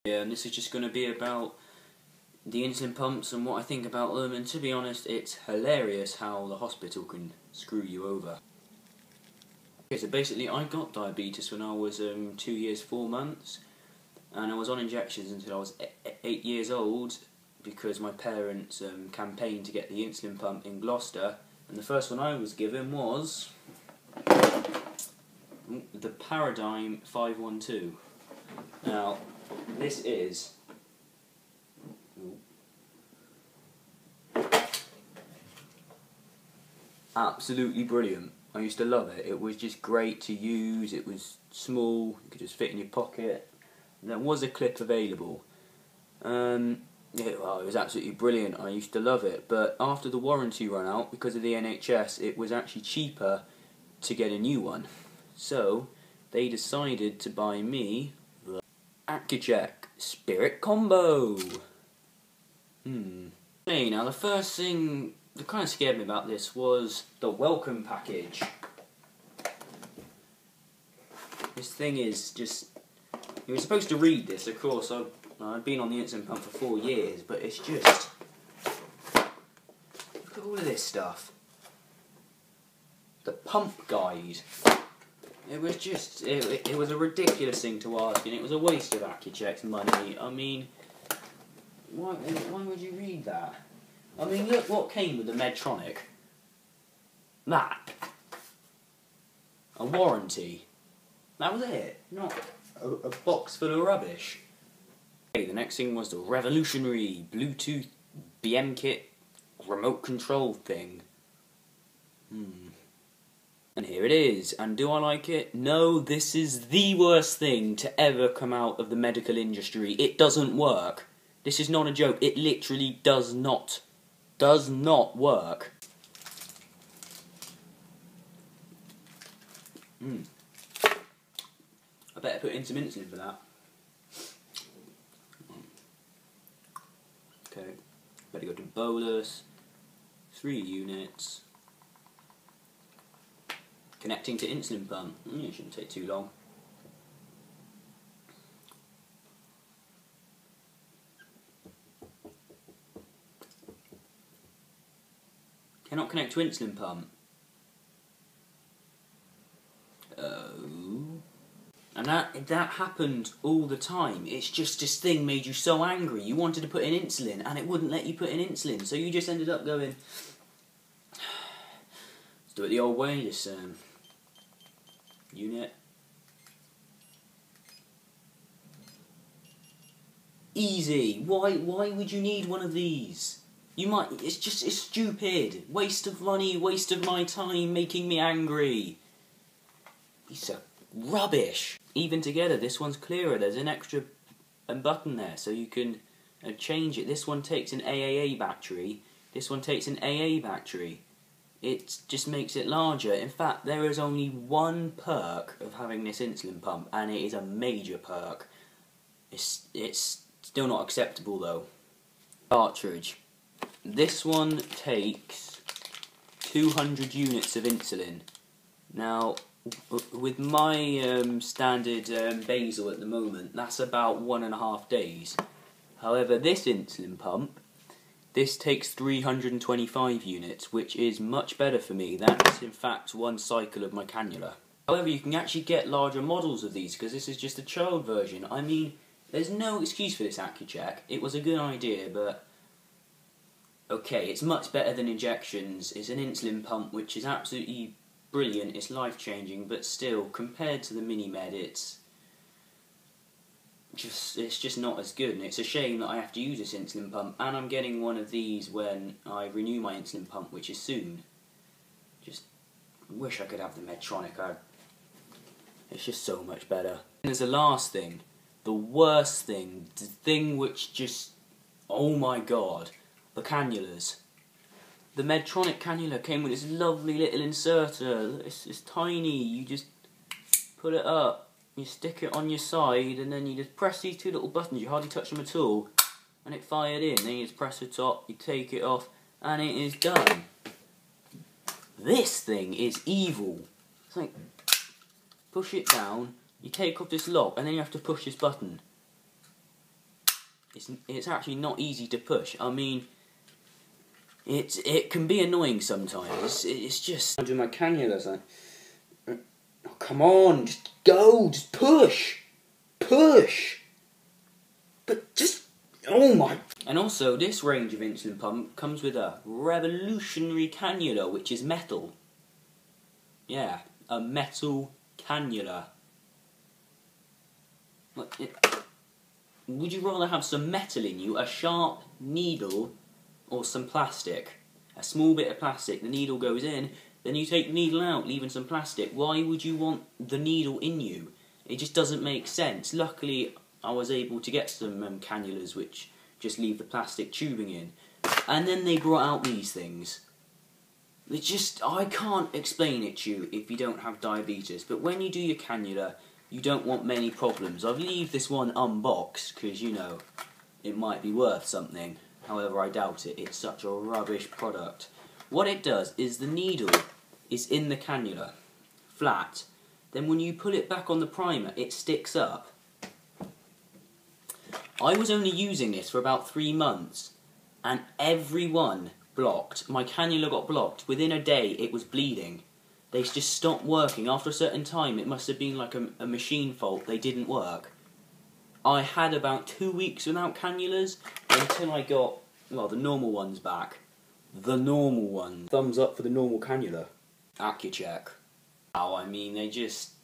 Yeah, and this is just going to be about the insulin pumps and what I think about them, and to be honest, it's hilarious how the hospital can screw you over. Okay, so basically I got diabetes when I was 2 years 4 months, and I was on injections until I was 8 years old because my parents campaigned to get the insulin pump in Gloucester, and the first one I was given was the Paradigm 512. Now, this is absolutely brilliant. I used to love it. It was just great to use. It was small, you could just fit in your pocket. There was a clip available. It was absolutely brilliant. I used to love it. But after the warranty ran out, because of the NHS, it was actually cheaper to get a new one. So they decided to buy me the Accu Chek Spirit Combo. Hey, now the first thing that kind of scared me about this was the welcome package. This thing is just... You were supposed to read this, of course. I've been on the insulin pump for 4 years, but it's just... Look at all of this stuff. The pump guide. It was just... It was a ridiculous thing to ask, and it was a waste of Accu Chek's money. I mean... Why would you read that? I mean, look what came with the Medtronic. That. A warranty. That was it. Not a box full of rubbish. Okay, the next thing was the revolutionary Bluetooth BM kit remote control thing. And here it is. And do I like it? No, this is the worst thing to ever come out of the medical industry. It doesn't work. This is not a joke. It literally does not work. I better put in some insulin for that. Okay, better go to bolus, 3 units. Connecting to insulin pump. It shouldn't take too long. Cannot connect to insulin pump. Oh. And that happened all the time. It's just this thing made you so angry. You wanted to put in insulin and it wouldn't let you put in insulin. So you just ended up going, let's do it the old way, just unit. Easy. Why would you need one of these? It's stupid. Waste of money, waste of my time, making me angry. These are rubbish. Even together, this one's clearer. There's an extra button there, so you can change it. This one takes an AAA battery. This one takes an AA battery. It just makes it larger. In fact, there is only one perk of having this insulin pump, and it is a major perk. It's still not acceptable though. Cartridge. This one takes 200 units of insulin. Now, with my standard basal at the moment, that's about 1.5 days. However, this insulin pump, this takes 325 units, which is much better for me. That's in fact 1 cycle of my cannula. However, you can actually get larger models of these, because this is just a child version. I mean, there's no excuse for this Accu Chek. It was a good idea, but... okay, it's much better than injections. It's an insulin pump, which is absolutely brilliant. It's life-changing, but still, compared to the Mini-Med, it's just not as good. And it's a shame that I have to use this insulin pump, and I'm getting one of these when I renew my insulin pump, which is soon. Just wish I could have the Medtronic. It's just so much better. And there's the last thing, the worst thing, the thing which just, oh my god. The cannulas. The Medtronic cannula came with this lovely little inserter. It's tiny. You just put it up, you stick it on your side, and then you just press these 2 little buttons. You hardly touch them at all, and it fired in. Then you just press the top, you take it off, and it is done. This thing is evil. It's like, push it down, you take off this lock, and then you have to push this button. it's actually not easy to push. I mean, it can be annoying sometimes. It's just... I'm doing my cannulas. Oh, come on, just go, just push. Push. But just... Oh my... And also, this range of insulin pump comes with a revolutionary cannula, which is metal. Yeah, a metal cannula. Would you rather have some metal in you, a sharp needle, or some plastic? A small bit of plastic, the needle goes in, then you take the needle out, leaving some plastic. Why would you want the needle in you? It just doesn't make sense. Luckily, I was able to get some cannulas which just leave the plastic tubing in. And then they brought out these things. It's just, I can't explain it to you if you don't have diabetes, but when you do your cannula, you don't want many problems. I've leave this one unboxed, because, you know, it might be worth something. However, I doubt it. It's such a rubbish product. What it does is the needle is in the cannula, flat. Then when you put it back on the primer, it sticks up. I was only using this for about 3 months, and every one blocked. My cannula got blocked. Within a day, it was bleeding. They just stopped working. After a certain time, it must have been like a machine fault. They didn't work. I had about 2 weeks without cannulas until I got, well, the normal ones back. The normal one. Thumbs up for the normal cannula. Accu Chek. Oh, I mean, they just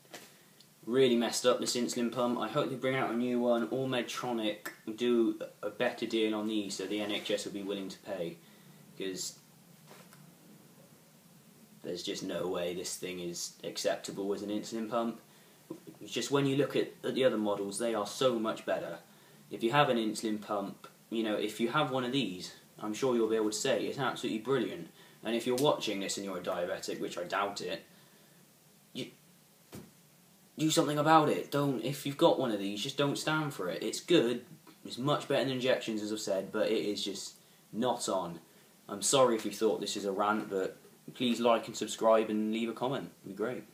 really messed up this insulin pump. I hope they bring out a new one, or Medtronic do a better deal on these so the NHS will be willing to pay. Because there's just no way this thing is acceptable as an insulin pump. It's just when you look at the other models, they are so much better. If you have an insulin pump, you know, if you have one of these, I'm sure you'll be able to say it's absolutely brilliant. And if you're watching this and you're a diabetic, which I doubt it, you do something about it. If you've got one of these, just don't stand for it. It's good. It's much better than injections, as I've said, but it is just not on. I'm sorry if you thought this is a rant, but please like and subscribe and leave a comment. It'd be great.